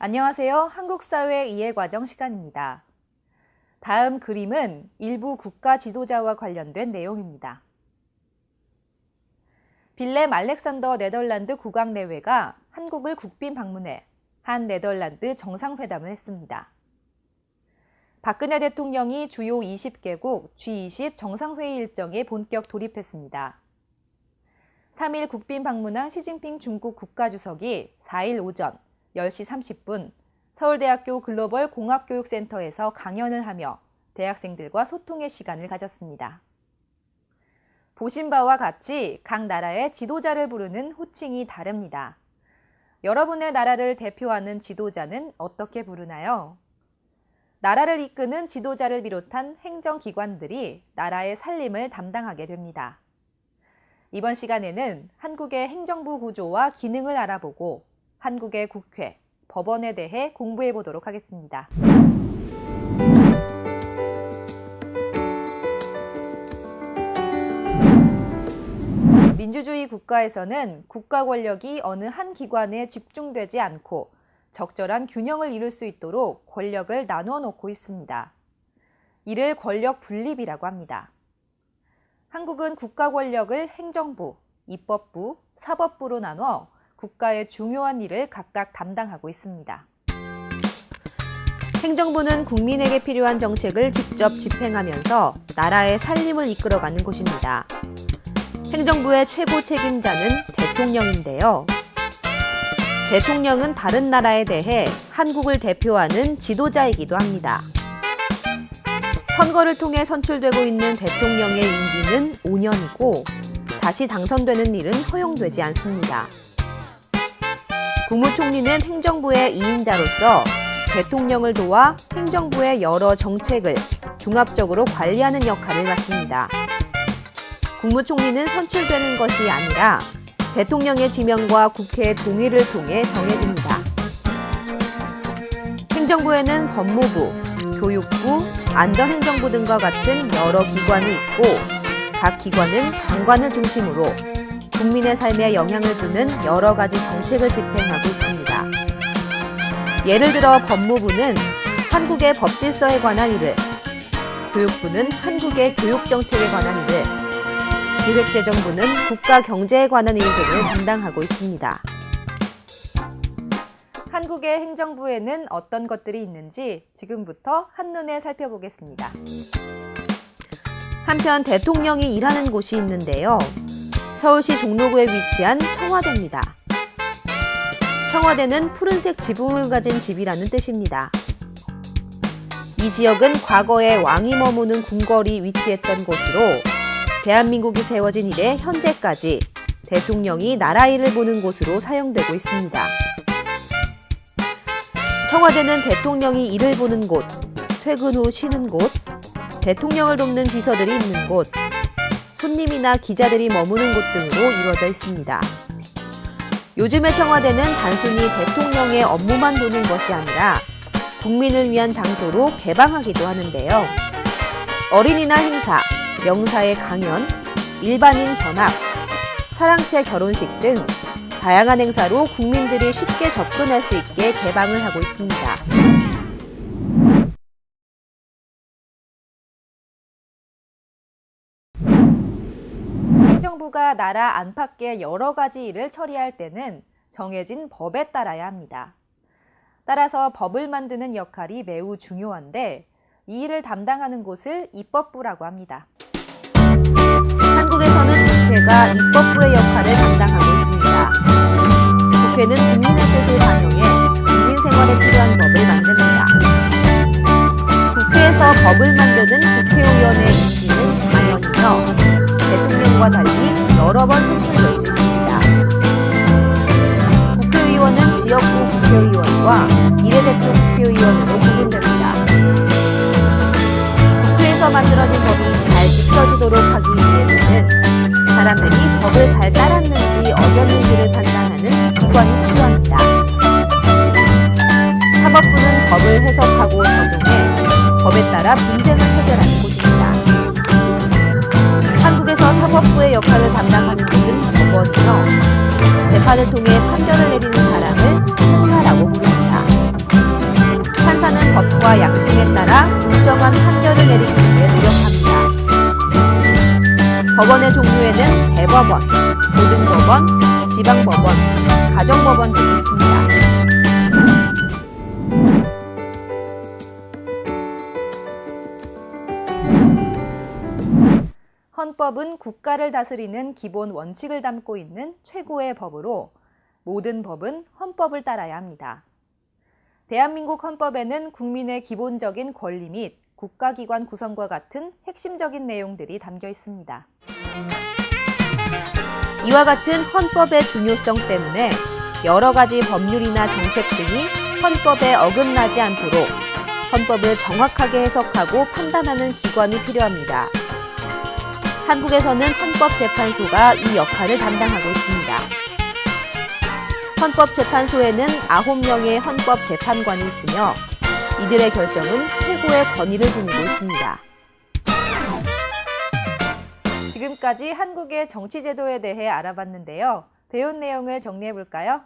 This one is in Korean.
안녕하세요. 한국사회 이해과정 시간입니다. 다음 그림은 일부 국가 지도자와 관련된 내용입니다. 빌렘 알렉산더 네덜란드 국왕내외가 한국을 국빈 방문해 한 네덜란드 정상회담을 했습니다. 박근혜 대통령이 주요 20개국 G20 정상회의 일정에 본격 돌입했습니다. 3일 국빈 방문한 시진핑 중국 국가주석이 4일 오전 10시 30분 서울대학교 글로벌 공학교육센터에서 강연을 하며 대학생들과 소통의 시간을 가졌습니다. 보신 바와 같이 각 나라의 지도자를 부르는 호칭이 다릅니다. 여러분의 나라를 대표하는 지도자는 어떻게 부르나요? 나라를 이끄는 지도자를 비롯한 행정기관들이 나라의 살림을 담당하게 됩니다. 이번 시간에는 한국의 행정부 구조와 기능을 알아보고 한국의 국회, 법원에 대해 공부해 보도록 하겠습니다. 민주주의 국가에서는 국가 권력이 어느 한 기관에 집중되지 않고 적절한 균형을 이룰 수 있도록 권력을 나누어 놓고 있습니다. 이를 권력 분립이라고 합니다. 한국은 국가 권력을 행정부, 입법부, 사법부로 나눠 국가의 중요한 일을 각각 담당하고 있습니다. 행정부는 국민에게 필요한 정책을 직접 집행하면서 나라의 살림을 이끌어가는 곳입니다. 행정부의 최고 책임자는 대통령인데요. 대통령은 다른 나라에 대해 한국을 대표하는 지도자이기도 합니다. 선거를 통해 선출되고 있는 대통령의 임기는 5년이고 다시 당선되는 일은 허용되지 않습니다. 국무총리는 행정부의 2인자로서 대통령을 도와 행정부의 여러 정책을 종합적으로 관리하는 역할을 맡습니다. 국무총리는 선출되는 것이 아니라 대통령의 지명과 국회의 동의를 통해 정해집니다. 행정부에는 법무부, 교육부, 안전행정부 등과 같은 여러 기관이 있고 각 기관은 장관을 중심으로 국민의 삶에 영향을 주는 여러 가지 정책을 집행하고 있습니다. 예를 들어 법무부는 한국의 법질서에 관한 일을, 교육부는 한국의 교육정책에 관한 일을, 기획재정부는 국가 경제에 관한 일들을 담당하고 있습니다. 한국의 행정부에는 어떤 것들이 있는지 지금부터 한눈에 살펴보겠습니다. 한편 대통령이 일하는 곳이 있는데요. 서울시 종로구에 위치한 청와대입니다. 청와대는 푸른색 지붕을 가진 집이라는 뜻입니다. 이 지역은 과거에 왕이 머무는 궁궐이 위치했던 곳으로 대한민국이 세워진 이래 현재까지 대통령이 나라 일을 보는 곳으로 사용되고 있습니다. 청와대는 대통령이 일을 보는 곳, 퇴근 후 쉬는 곳, 대통령을 돕는 비서들이 있는 곳, 손님이나 기자들이 머무는 곳 등으로 이루어져 있습니다. 요즘의 청와대는 단순히 대통령의 업무만 보는 것이 아니라 국민을 위한 장소로 개방하기도 하는데요. 어린이날 행사, 명사의 강연, 일반인 견학, 사랑채 결혼식 등 다양한 행사로 국민들이 쉽게 접근할 수 있게 개방을 하고 있습니다. 행정부가 나라 안팎의 여러 가지 일을 처리할 때는 정해진 법에 따라야 합니다. 따라서 법을 만드는 역할이 매우 중요한데 이 일을 담당하는 곳을 입법부라고 합니다. 한국에서는 국회가 입법부의 역할을 담당하고 있습니다. 국회는 국민의 뜻을 반영해 국민 생활에 필요한 법을 만듭니다. 국회에서 법을 만드는 국회의원의 임기는 4년이며 대통령과 달리 여러 번 선출될 수 있습니다. 국회의원은 지역구 국회의원과 비례대표 국회의원으로 구분됩니다. 국회에서 만들어진 법이 잘 지켜지도록 하기 위해서는 사람들이 법을 잘 따랐는지 어겼는지를 판단하는 기관이 필요합니다. 사법부는 법을 해석하고 적용해 법에 따라 분쟁을 해결하는 곳입니다. 한국에서 사법부의 역할을 담당하는 곳은 법원이며 재판을 통해 판결을 내리는 사람을 판사라고 부릅니다. 법과 양심에 따라 공정한 판결을 내리기 위해 노력합니다. 법원의 종류에는 대법원, 고등법원, 지방법원, 가정법원 등이 있습니다. 헌법은 국가를 다스리는 기본 원칙을 담고 있는 최고의 법으로 모든 법은 헌법을 따라야 합니다. 대한민국 헌법에는 국민의 기본적인 권리 및 국가기관 구성과 같은 핵심적인 내용들이 담겨 있습니다. 이와 같은 헌법의 중요성 때문에 여러 가지 법률이나 정책 등이 헌법에 어긋나지 않도록 헌법을 정확하게 해석하고 판단하는 기관이 필요합니다. 한국에서는 헌법재판소가 이 역할을 담당하고 있습니다. 헌법재판소에는 9명의 헌법재판관이 있으며 이들의 결정은 최고의 권위를 지니고 있습니다. 지금까지 한국의 정치제도에 대해 알아봤는데요. 배운 내용을 정리해 볼까요?